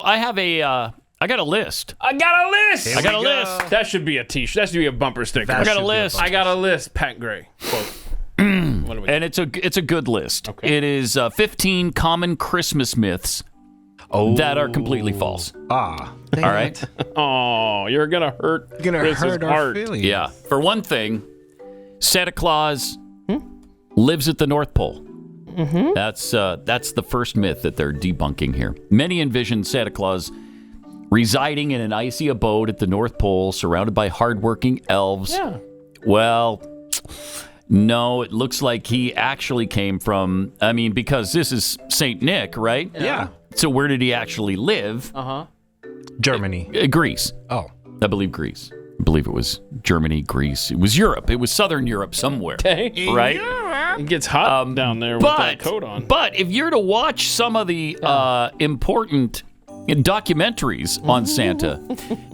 I have I got a list. I got a list. I got a list. That should be a t-shirt. That should be a bumper sticker. I got a list. I got a list. Pat Gray. Quote. What do we And it's a good list. Okay. It is 15 common Christmas myths that are completely false. All right. Oh, you're gonna hurt. Chris's our heart. feelings. Yeah. For one thing, Santa Claus lives at the North Pole. Mm-hmm. That's the first myth that they're debunking here. Many envision Santa Claus residing in an icy abode at the North Pole, surrounded by hardworking elves. Yeah. Well, no, it looks like he actually came from. I mean, because this is Saint Nick, right? Yeah. So where did he actually live? Germany. Greece. Oh. I believe Greece. I believe it was Germany, Greece. It was Europe. It was Southern Europe somewhere. Okay. Right? It gets hot down there with that coat on. But if you're to watch some of the important documentaries on Santa,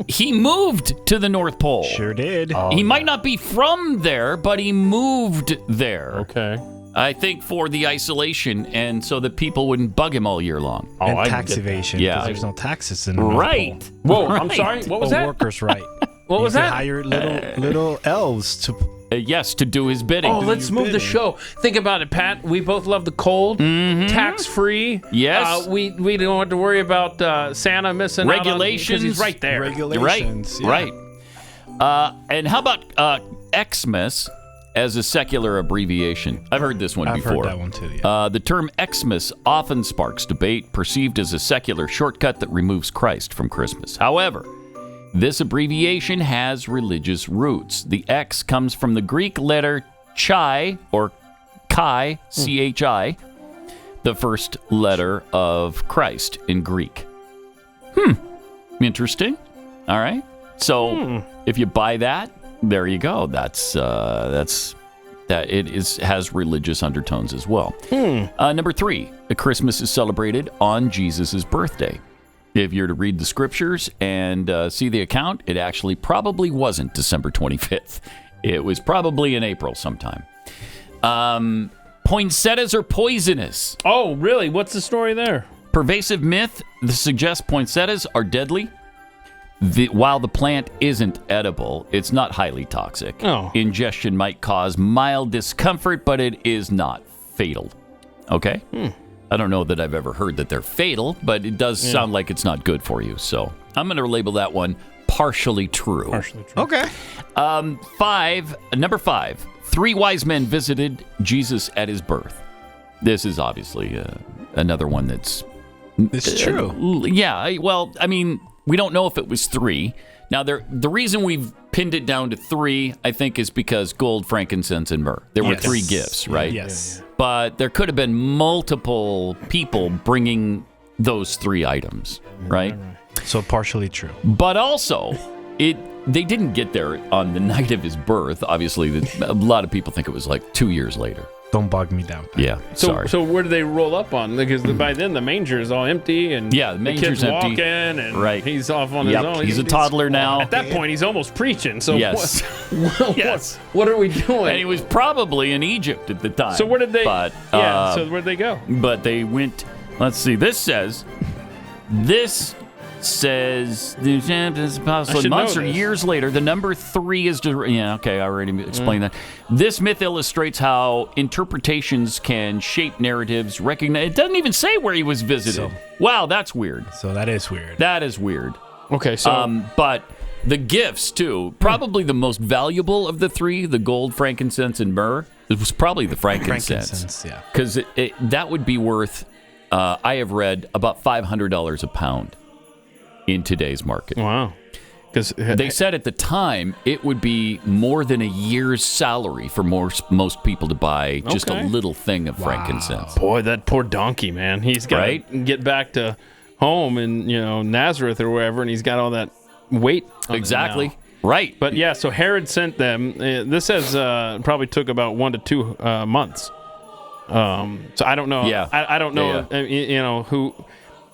he moved to the North Pole. Sure did. He might not be from there, but he moved there. Okay. I think for the isolation and so that people wouldn't bug him all year long. And I tax evasion. Yeah. Because there's no taxes in the North Right. Pole. Whoa, I'm sorry. What was A that? worker's right. What was You could that? hire little elves to. Yes, to do his bidding. Oh, let's move the show. Think about it, Pat. We both love the cold. Tax-free. Yes. We don't have to worry about Santa missing Regulations. out on, 'cause he's right there. Regulations. Right. Yeah. Right. And how about Xmas as a secular abbreviation? I've heard this one I've before. heard that one too. Yeah. The term Xmas often sparks debate, perceived as a secular shortcut that removes Christ from Christmas. However, this abbreviation has religious roots. The X comes from the Greek letter chi, or chi, C-H-I, the first letter of Christ in Greek. Interesting. All right. So if you buy that, there you go. That has religious undertones as well. Number 3, Christmas is celebrated on Jesus' birthday. If you're to read the scriptures and see the account, it actually probably wasn't December 25th. It was probably in April sometime. Poinsettias are poisonous. Oh, really? What's the story there? Pervasive myth that suggests poinsettias are deadly. While the plant isn't edible, it's not highly toxic. Oh. Ingestion might cause mild discomfort, but it is not fatal. Okay? I don't know that I've ever heard that they're fatal, but it does sound like it's not good for you. So I'm going to label that one partially true. Partially true. Okay. Number 5, 3 wise men visited Jesus at his birth. This is obviously another one that's... It's true. Yeah, well, I mean, we don't know if it was 3. Now, the reason we've pinned it down to 3, I think, is because gold, frankincense, and myrrh. There were Yes. 3 gifts, right? Yes. But there could have been multiple people bringing those 3 items, right? So partially true. But also, they didn't get there on the night of his birth. Obviously, a lot of people think it was like 2 years later. Don't bog me down. Yeah, sorry. So where do they roll up on? Because by then the manger is all empty and Yeah, the manger's kid's empty. walking and Right. he's off on his Yep, own. he's a toddler now. At that point, he's almost preaching. So Yes. Yes. what are we doing? And he was probably in Egypt at the time. So where did they? But, so where'd they go? But they went. Let's see. This says the apostle should months know or this. years later. The number 3 is okay. I already explained that. This myth illustrates how interpretations can shape narratives. It doesn't even say where he was visited. Wow, that's weird. So that is weird. That is weird. Okay, so But the gifts too. Probably the most valuable of the 3, the gold, frankincense, and myrrh. It was probably the frankincense. Yeah. Because that would be worth, I have read, about $500 a pound in today's market. wow, because They said at the time it would be more than a year's salary for most people to buy just a Okay. little thing of frankincense. boy, that poor donkey, man, he's got Right? to get back to home in Nazareth or wherever, and he's got all that weight. on him Exactly. now. Right. But yeah, so Herod sent them. This says probably took about 1 to 2 months. So I don't know. Yeah. I don't know. Who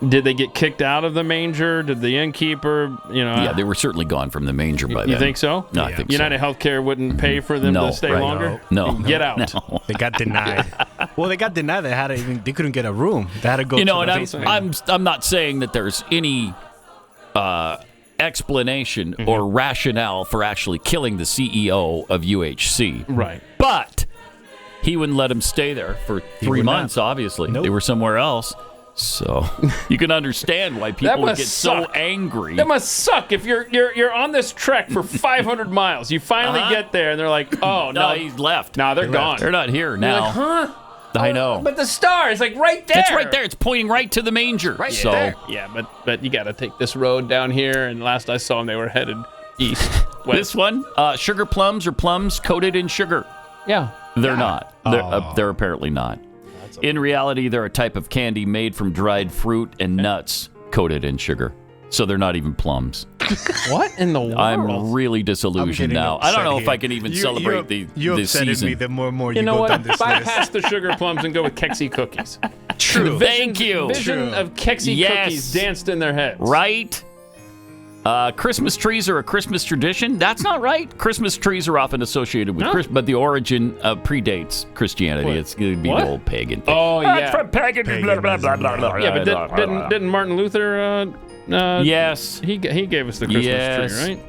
did they get kicked out of the manger? Did the innkeeper? Yeah, they were certainly gone from the manger by then. You think so? No, I think United Healthcare wouldn't pay for them No, to stay right. longer. No. Get out. No. They got denied. Well, they got denied. They couldn't get a room. They had to go. You know, to the and basement. I'm not saying that there's any explanation or rationale for actually killing the CEO of UHC. Right. But he wouldn't let him stay there for 3 months, obviously. Nope. They were somewhere else. So you can understand why people would get so angry. That must suck if you're on this trek for 500 miles. You finally get there, and they're like, "Oh no, he's left. No, they're gone. They're not here You're now." like, huh? I know. But the star is like right there. It's right there. It's pointing right to the manger. Right so, there. Yeah, but you got to take this road down here. And last I saw them, they were headed east. West. This one, sugar plums or plums coated in sugar. Yeah. They're not. They're apparently not. In reality, they're a type of candy made from dried fruit and nuts coated in sugar. So they're not even plums. What in the world? I'm really disillusioned now. I don't know if I can even celebrate the season. Me the more and more You know go what? down this Bypass list. the sugar plums and go with Kexi cookies. True. Thank you. Vision of Kexi cookies danced in their heads. Right? Christmas trees are a Christmas tradition. That's not right. Christmas trees are often associated with Christmas, but the origin predates Christianity. What? It's going to be the old pagan thing. Oh, yeah. It's from pagan. Blah, blah, blah, blah, blah, Yeah, but didn't Martin Luther? Yes. He gave us the Christmas tree, right?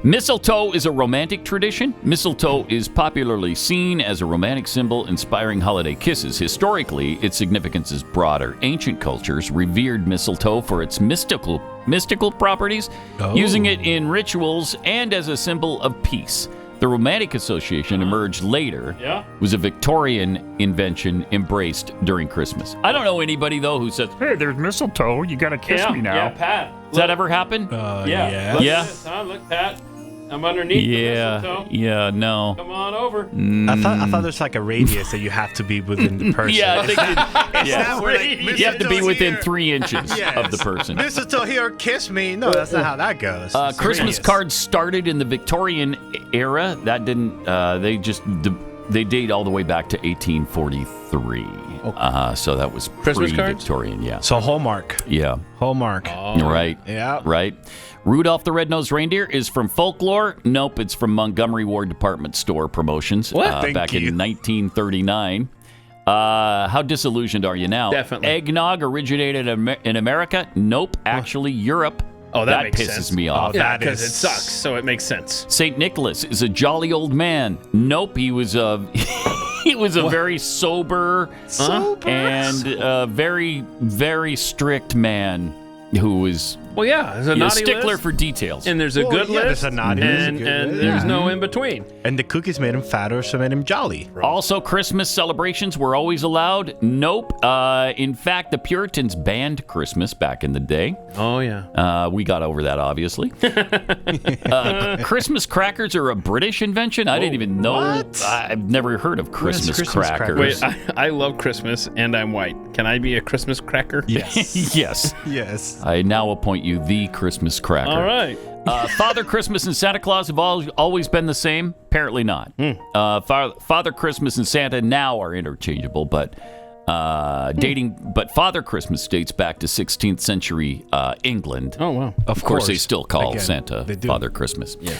Mistletoe is a romantic tradition. Mistletoe is popularly seen as a romantic symbol inspiring holiday kisses. Historically, its significance is broader. Ancient cultures revered mistletoe for its mystical properties, using it in rituals and as a symbol of peace. The romantic association emerged later. Yeah. Was a Victorian invention embraced during Christmas. I don't know anybody, though, who says, "Hey, there's mistletoe. You got to kiss me now." Yeah, Pat. Does that ever happen? Yeah. Look at this, huh? Look, Pat. I'm underneath the mistletoe. Yeah, no. Come on over. I thought there's like a radius that you have to be within the person. Yeah, I think Not where, like, you have to be mistletoe's within here. 3 inches Yes. of the person. Mistletoe here, kiss me. No, that's not how that goes. It's Christmas radius. cards started in the Victorian era. That didn't. They date all the way back to 1843. So that was Christmas cards? pre-Victorian. Yeah. So Hallmark. Yeah. Hallmark. Right. Yeah. Right. Rudolph the Red-Nosed Reindeer is from folklore. Nope, it's from Montgomery Ward Department Store promotions What? back Thank you. in 1939. How disillusioned are you now? Definitely. Eggnog originated in America? Nope, actually Europe. Oh, that makes pisses sense. me off. Yeah, That because is- it sucks, so it makes sense. St. Nicholas is a jolly old man. Nope, he was a he was a very sober and very, very strict man who was Well, yeah, there's a a naughty stickler list, for details. and there's a Well, good yeah, list, there's a naughty list, and, a good and list. there's Yeah. no in between. And the cookies made him fatter, so made him jolly. Also, Christmas celebrations were always allowed. Nope. In fact, the Puritans banned Christmas back in the day. Oh, yeah. We got over that, obviously. Christmas crackers are a British invention. I didn't even know. What? I've never heard of Christmas, Christmas crackers. Wait, I love Christmas, and I'm white. Can I be a Christmas cracker? Yes. Yes. Yes. I now appoint you the Christmas cracker. All right. Father Christmas and Santa Claus have always been the same? Apparently not. Father Christmas and Santa now are interchangeable, but Father Christmas dates back to 16th century England. Oh, wow. Of course, they still call Again, Santa they do. Father Christmas. Yeah.